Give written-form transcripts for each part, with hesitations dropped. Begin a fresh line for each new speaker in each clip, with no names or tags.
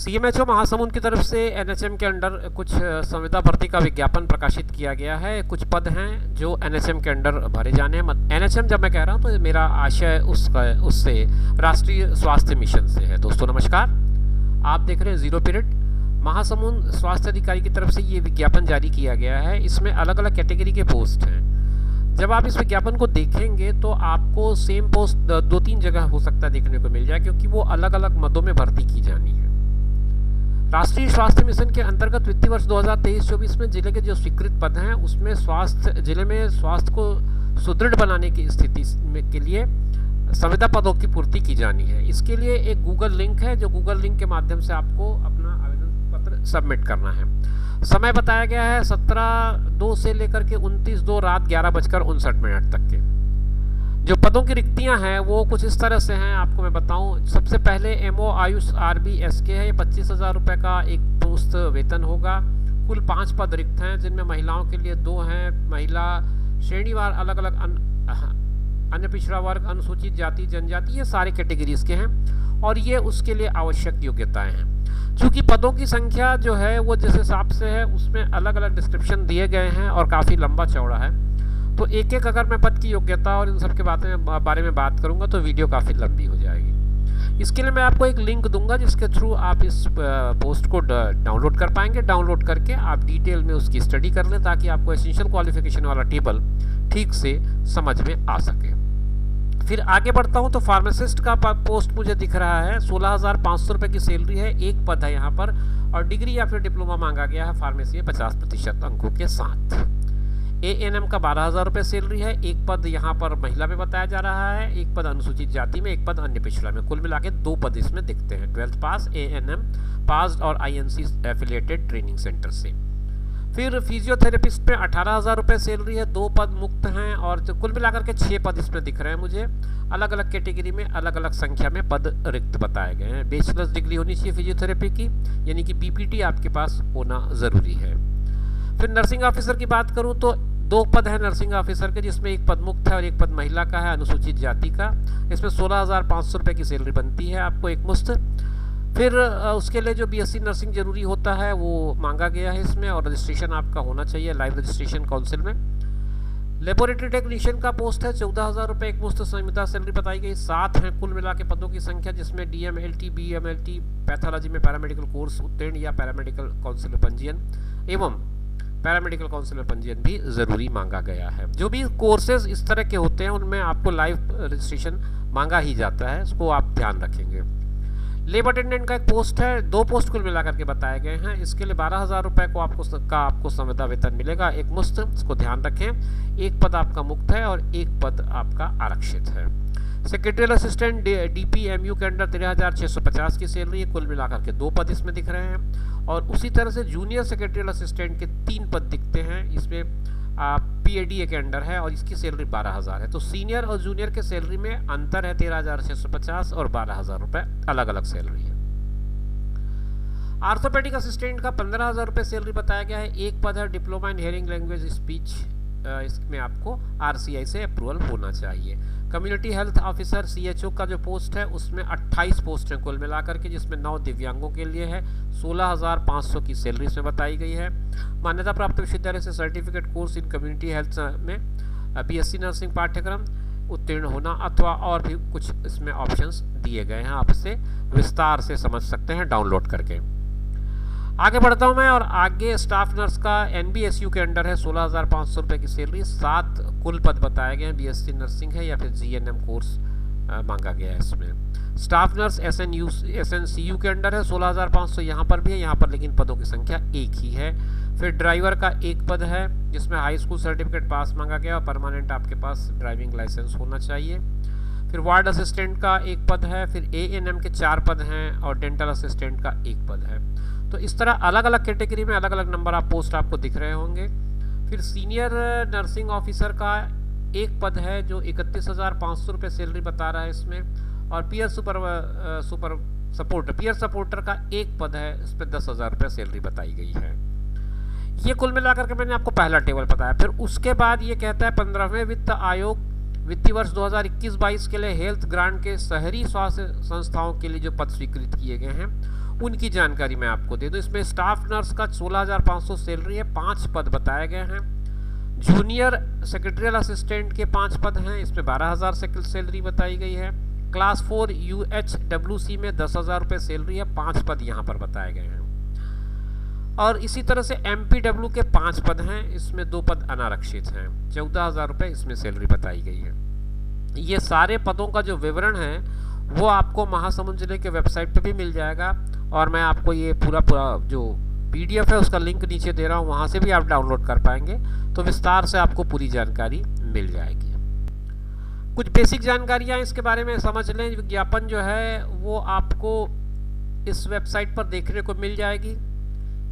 CMHO Mahasamund की तरफ से एनएचएम के अंडर कुछ संविदा भर्ती का विज्ञापन प्रकाशित किया गया है। कुछ पद हैं जो एनएचएम के अंडर भरे जाने हैं। एनएचएम जब मैं कह रहा हूं तो मेरा आशय उससे राष्ट्रीय स्वास्थ्य मिशन से है। दोस्तों नमस्कार, आप देख रहे हैं जीरो पीरियड। महासमुंद स्वास्थ्य अधिकारी की तरफ से ये विज्ञापन जारी किया गया है। इसमें अलग अलग कैटेगरी के पोस्ट हैं। जब आप इस विज्ञापन को देखेंगे तो आपको सेम पोस्ट 2-3 जगह हो सकता है देखने को मिल जाए, क्योंकि वो अलग अलग मदों में भर्ती की जानी है। राष्ट्रीय स्वास्थ्य मिशन के अंतर्गत वित्तीय वर्ष 2023-24 में जिले के जो स्वीकृत पद हैं उसमें जिले में स्वास्थ्य को सुदृढ़ बनाने की स्थिति के लिए संविदा पदों की पूर्ति की जानी है। इसके लिए एक गूगल लिंक है, जो गूगल लिंक के माध्यम से आपको अपना आवेदन पत्र सबमिट करना है। समय बताया गया है 17/2 से लेकर के 29/2 रात 11:59 तक के। जो पदों की रिक्तियां हैं वो कुछ इस तरह से हैं, आपको मैं बताऊं। सबसे पहले एमओ आयुष RBSK है। ये 25,000 रुपये का एक पोस्ट वेतन होगा। कुल 5 पद रिक्त हैं, जिनमें महिलाओं के लिए 2 हैं। महिला श्रेणीवार अलग अलग अन्य पिछड़ा वर्ग, अनुसूचित जाति जनजाति, ये सारे कैटेगरीज के हैं और ये उसके लिए आवश्यक योग्यताएं हैं। चूँकि पदों की संख्या जो है वो जिस हिसाब से है उसमें अलग अलग डिस्क्रिप्शन दिए गए हैं और काफ़ी लंबा चौड़ा है, तो एक एक अगर मैं पद की योग्यता और इन सब के बारे में बात करूंगा तो वीडियो काफ़ी लंबी हो जाएगी। इसके लिए मैं आपको एक लिंक दूंगा जिसके थ्रू आप इस पोस्ट को डाउनलोड कर पाएंगे। डाउनलोड करके आप डिटेल में उसकी स्टडी कर लें ताकि आपको एसेंशियल क्वालिफिकेशन वाला टेबल ठीक से समझ में आ सके। फिर आगे बढ़ता हूं तो फार्मासिस्ट का पोस्ट मुझे दिख रहा है। 16,500 रुपये की सैलरी है। एक पद है यहाँ पर और डिग्री या फिर डिप्लोमा मांगा गया है फार्मेसी 50% अंकों के साथ। ANM का 12,000 रुपये सैलरी है। एक पद यहाँ पर महिला में बताया जा रहा है, एक पद अनुसूचित जाति में, एक पद अन्य पिछड़ा में। कुल मिला के 2 पद इसमें दिखते हैं। 12th पास, ANM पास और INC एफिलिएटेड ट्रेनिंग सेंटर से। फिर फिजियोथेरेपिस्ट में 18,000 रुपये सैलरी है। 2 पद मुक्त हैं और कुल मिलाकर के 6 पद इसमें दिख रहे हैं मुझे। अलग अलग कैटेगरी में अलग अलग संख्या में पद रिक्त बताए गए हैं। बैचलर्स डिग्री होनी चाहिए फिजियोथेरेपी की, यानी कि BPT आपके पास होना ज़रूरी है। फिर नर्सिंग ऑफिसर की बात करूं तो 2 पद है नर्सिंग ऑफिसर के, जिसमें एक पद मुक्त है और एक पद महिला का है, अनुसूचित जाति का। इसमें 16,500 रुपये की सैलरी बनती है आपको एक मुश्त। फिर उसके लिए जो BSc नर्सिंग जरूरी होता है वो मांगा गया है इसमें, और रजिस्ट्रेशन आपका होना चाहिए लाइव रजिस्ट्रेशन काउंसिल में। लेबोरेटरी टेक्नीशियन का पोस्ट है। 14,000 रुपये एक मुश्त संविदा सैलरी बताई गई। 7 हैं कुल मिला के पदों की संख्या, जिसमें DMLT BMLT पैथोलॉजी में पैरामेडिकल कोर्स उत्तीर्ण या पैरामेडिकल काउंसिल में पंजीयन एवं पैरामेडिकल काउंसिल में पंजीयन भी ज़रूरी मांगा गया है। जो भी कोर्सेज इस तरह के होते हैं उनमें आपको लाइव रजिस्ट्रेशन मांगा ही जाता है, इसको आप ध्यान रखेंगे। लेब अटेंडेंट का एक पोस्ट है। 2 पोस्ट कुल मिलाकर के बताए गए हैं। इसके लिए 12,000 रुपये को आपको संविदा वेतन मिलेगा एक मुश्त, इसको ध्यान रखें। एक पद आपका मुक्त है और एक पद आपका आरक्षित है। सेक्रेटरियल असिस्टेंट DPMU के अंडर 13,650 की सैलरी है। कुल मिलाकर के 2 पद इसमें दिख रहे हैं। और उसी तरह से जूनियर सेक्रेटरियल असिस्टेंट के 3 पद दिखते हैं। इसमें PADA के अंडर है और इसकी सैलरी 12,000 है। तो सीनियर और जूनियर के सैलरी में अंतर है, 13,650 और 12,000 रुपये अलग अलग सैलरी है। आर्थोपेडिक असिस्टेंट का 15,000 रुपये सैलरी बताया गया है। एक पद है diploma in hearing language speech, इसमें आपको RCI से अप्रूवल होना चाहिए। कम्युनिटी हेल्थ ऑफिसर CHO का जो पोस्ट है उसमें 28 पोस्ट हैं कुल मिलाकर के, जिसमें 9 दिव्यांगों के लिए है। 16,500 की सैलरी इसमें बताई गई है। मान्यता प्राप्त विश्वविद्यालय से certificate course in community health में BSc नर्सिंग पाठ्यक्रम उत्तीर्ण होना अथवा और भी कुछ इसमें ऑप्शंस दिए गए हैं। आप इसे विस्तार से समझ सकते हैं डाउनलोड करके। आगे बढ़ता हूं मैं और आगे स्टाफ नर्स का NBSU के अंडर है। 16,500 रुपये की सैलरी। 7 कुल पद बताए गए हैं। BSc नर्सिंग है या फिर GNM कोर्स मांगा गया है इसमें। स्टाफ नर्स SNCU के अंडर है। 16,500 यहाँ पर भी है, यहाँ पर लेकिन पदों की संख्या एक ही है। फिर ड्राइवर का एक पद है जिसमें हाई स्कूल सर्टिफिकेट पास मांगा गया और परमानेंट आपके पास ड्राइविंग लाइसेंस होना चाहिए। फिर वार्ड असिस्टेंट का एक पद है। फिर ANM के 4 पद हैं और डेंटल असिस्टेंट का एक पद है। तो इस तरह अलग अलग कैटेगरी में अलग अलग नंबर ऑफ पोस्ट आपको दिख रहे होंगे। फिर सीनियर नर्सिंग ऑफिसर का एक पद है जो 31,500 रुपये सैलरी बता रहा है इसमें। और पीयर सपोर्टर का एक पद है, इस पर 10,000 रुपये सैलरी बताई गई है। ये कुल मिलाकर के मैंने आपको पहला टेबल बताया। फिर उसके बाद ये कहता है 15वें वित्त आयोग वित्तीय वर्ष 2021-22 के लिए हेल्थ ग्रांट के शहरी स्वास्थ्य संस्थाओं के लिए जो पद स्वीकृत किए गए हैं उनकी जानकारी मैं आपको दे दूं। इसमें स्टाफ नर्स का 16,500 सैलरी है, 5 पद बताए गए हैं। जूनियर सेक्रेटरियल असिस्टेंट के 5 पद हैं, इसमें 12,000 सैलरी बताई गई है। क्लास 4 UHWC में 10,000 रुपये सैलरी है, 5 पद यहाँ पर बताए गए हैं। और इसी तरह से MPW के 5 पद हैं, इसमें 2 पद अनारक्षित हैं, 14,000 रुपये इसमें सैलरी बताई गई है। ये सारे पदों का जो विवरण है वो आपको महासमुंद जिले के वेबसाइट पे भी मिल जाएगा, और मैं आपको ये पूरा जो PDF है उसका लिंक नीचे दे रहा हूँ, वहाँ से भी आप डाउनलोड कर पाएंगे, तो विस्तार से आपको पूरी जानकारी मिल जाएगी। कुछ बेसिक जानकारियाँ इसके बारे में समझ लें। विज्ञापन जो है वो आपको इस वेबसाइट पर देखने को मिल जाएगी।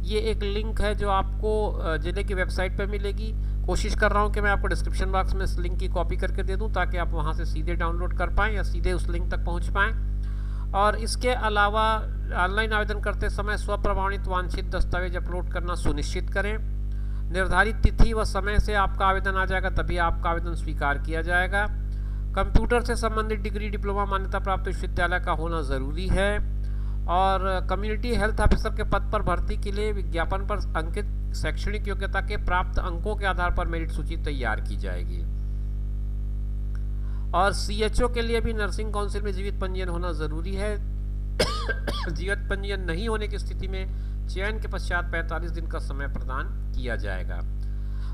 ये एक लिंक है जो आपको जिले की वेबसाइट पर मिलेगी। कोशिश कर रहा हूँ कि मैं आपको डिस्क्रिप्शन बॉक्स में इस लिंक की कॉपी करके दे दूँ, ताकि आप वहाँ से सीधे डाउनलोड कर पाएँ या सीधे उस लिंक तक पहुँच पाएँ। और इसके अलावा ऑनलाइन आवेदन करते समय स्वप्रमाणित वांछित दस्तावेज अपलोड करना सुनिश्चित करें। निर्धारित तिथि व समय से आपका आवेदन आ जाएगा, तभी आपका आवेदन स्वीकार किया जाएगा। कंप्यूटर से संबंधित डिग्री, डिप्लोमा मान्यता प्राप्त विश्वविद्यालय का होना ज़रूरी है। और कम्युनिटी हेल्थ ऑफिसर के पद पर भर्ती के लिए विज्ञापन पर अंकित शैक्षणिक योग्यता के प्राप्त अंकों के आधार पर मेरिट सूची तैयार की जाएगी। और CHO के लिए भी नर्सिंग काउंसिल में जीवित पंजीयन होना ज़रूरी है। जीवित पंजीयन नहीं होने की स्थिति में चयन के पश्चात 45 दिन का समय प्रदान किया जाएगा।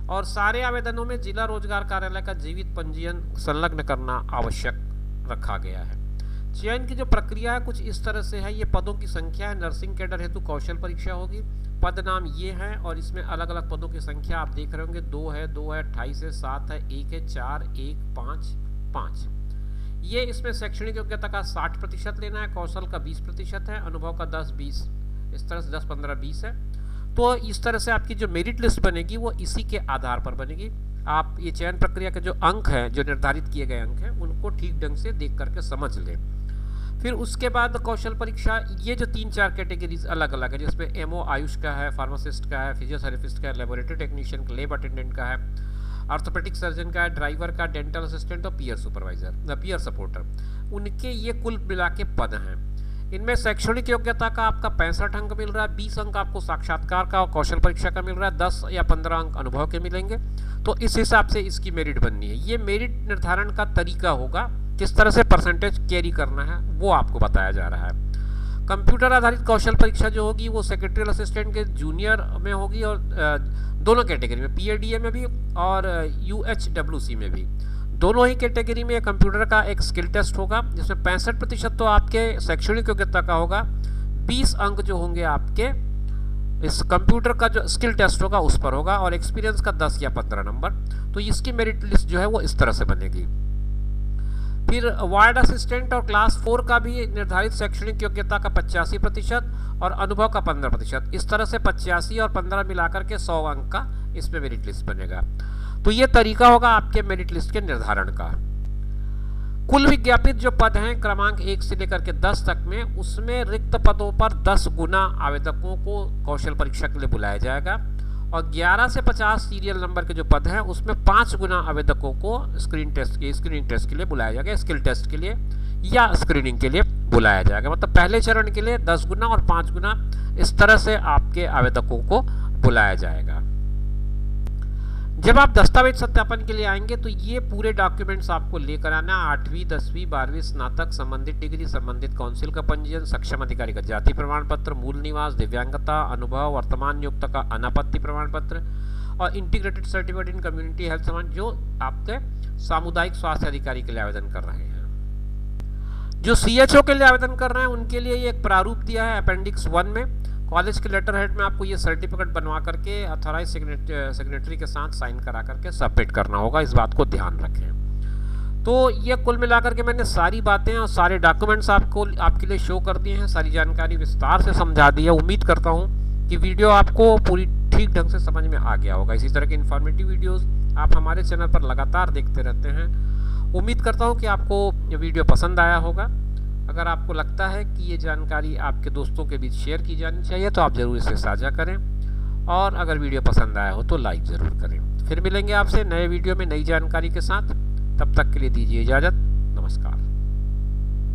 और सारे आवेदनों में जिला रोजगार कार्यालय का जीवित पंजीयन संलग्न करना आवश्यक रखा गया है। चयन की जो प्रक्रिया है कुछ इस तरह से है। ये पदों की संख्या है। नर्सिंग कैडर हेतु कौशल परीक्षा होगी। पद नाम ये हैं और इसमें अलग अलग पदों की संख्या आप देख रहे होंगे। 2 है, 28 है, 7 है, 1 है, 4, 1, 5, 5। ये इसमें शैक्षणिक योग्यता का 60% लेना है, कौशल का 20% है, अनुभव का 10-20, इस तरह से 10, 15, 20 है। तो इस तरह से आपकी जो मेरिट लिस्ट बनेगी वो इसी के आधार पर बनेगी। आप ये चयन प्रक्रिया के जो अंक हैं, जो निर्धारित किए गए अंक हैं, उनको ठीक ढंग से देख करके समझ लें। फिर उसके बाद कौशल परीक्षा, ये जो 3-4 कैटेगरीज अलग अलग है, जिसमें MO आयुष का है, फार्मासिस्ट का है, फिजियोथेरेपिस्ट का है, लेबोरेटरी टेक्नीशियन, लैब अटेंडेंट का है, ऑर्थोपेडिक सर्जन का है, ड्राइवर का, डेंटल असिस्टेंट और पीयर सुपरवाइजर, पीयर सपोर्टर, उनके ये कुल मिला के पद हैं। इनमें शैक्षणिक योग्यता का आपका 65 अंक मिल रहा है, 20 अंक आपको साक्षात्कार का और कौशल परीक्षा का मिल रहा है, 10 या 15 अंक अनुभव के मिलेंगे। तो इस हिसाब से इसकी मेरिट बननी है। ये मेरिट निर्धारण का तरीका होगा, किस तरह से परसेंटेज कैरी करना है वो आपको बताया जा रहा है। कंप्यूटर आधारित कौशल परीक्षा जो होगी वो सेक्रेटरियल असिस्टेंट के जूनियर में होगी, और दोनों कैटेगरी में, PADA में भी और UHWC में भी, दोनों ही कैटेगरी में कंप्यूटर का एक स्किल टेस्ट होगा, जिसमें 65% तो आपके शैक्षणिक योग्यता का होगा, 20 अंक जो होंगे आपके इस कंप्यूटर का जो स्किल टेस्ट होगा उस पर होगा, और एक्सपीरियंस का 10 या 15 नंबर। तो इसकी मेरिट लिस्ट जो है वो इस तरह से बनेगी। फिर वार्ड असिस्टेंट और क्लास 4 का भी निर्धारित शैक्षणिक योग्यता का 85% और अनुभव का 15%, इस तरह से 85 और 15 मिलाकर के 100 अंक का इसमें मेरिट लिस्ट बनेगा। तो ये तरीका होगा आपके मेरिट लिस्ट के निर्धारण का। कुल विज्ञापित जो पद हैं क्रमांक 1 से लेकर के 10 तक में, उसमें रिक्त पदों पर 10 गुना आवेदकों को कौशल परीक्षा के लिए बुलाया जाएगा, और 11 से 50 सीरियल नंबर के जो पद हैं उसमें 5 गुना आवेदकों को स्क्रीनिंग टेस्ट के लिए बुलाया जाएगा, स्किल टेस्ट के लिए या स्क्रीनिंग के लिए बुलाया जाएगा। मतलब पहले चरण के लिए 10 गुना और 5 गुना, इस तरह से आपके आवेदकों को बुलाया जाएगा। जब आप दस्तावेज सत्यापन के लिए आएंगे तो ये पूरे डॉक्यूमेंट्स आपको लेकर आना। 8वीं, 10वीं, 12वीं, स्नातक, संबंधित डिग्री, संबंधित काउंसिल का पंजीयन, सक्षम अधिकारी का जाति प्रमाण पत्र, मूल निवास, दिव्यांगता, अनुभव, वर्तमान नियोक्ता का अनापत्ति प्रमाण पत्र और integrated certificate in community health समान, जो आपके सामुदायिक स्वास्थ्य अधिकारी के लिए आवेदन कर रहे हैं। जो CHO के लिए आवेदन कर रहे हैं उनके लिए ये एक प्रारूप दिया है अपेंडिक्स 1 में। कॉलेज के लेटर हेड में आपको ये सर्टिफिकेट बनवा करके अथॉराइज सेक्रेटरी के साथ साइन करा करके सबमिट करना होगा, इस बात को ध्यान रखें। तो ये कुल मिलाकर के मैंने सारी बातें और सारे डॉक्यूमेंट्स आपके लिए शो कर दिए हैं, सारी जानकारी विस्तार से समझा दी है। उम्मीद करता हूँ कि वीडियो आपको पूरी ठीक ढंग से समझ में आ गया होगा। इसी तरह के इन्फॉर्मेटिव वीडियोज़ आप हमारे चैनल पर लगातार देखते रहते हैं। उम्मीद करता हूँ कि आपको ये वीडियो पसंद आया होगा। अगर आपको लगता है कि ये जानकारी आपके दोस्तों के बीच शेयर की जानी चाहिए तो आप ज़रूर इसे साझा करें, और अगर वीडियो पसंद आया हो तो लाइक ज़रूर करें। फिर मिलेंगे आपसे नए वीडियो में नई जानकारी के साथ। तब तक के लिए दीजिए इजाज़त। नमस्कार।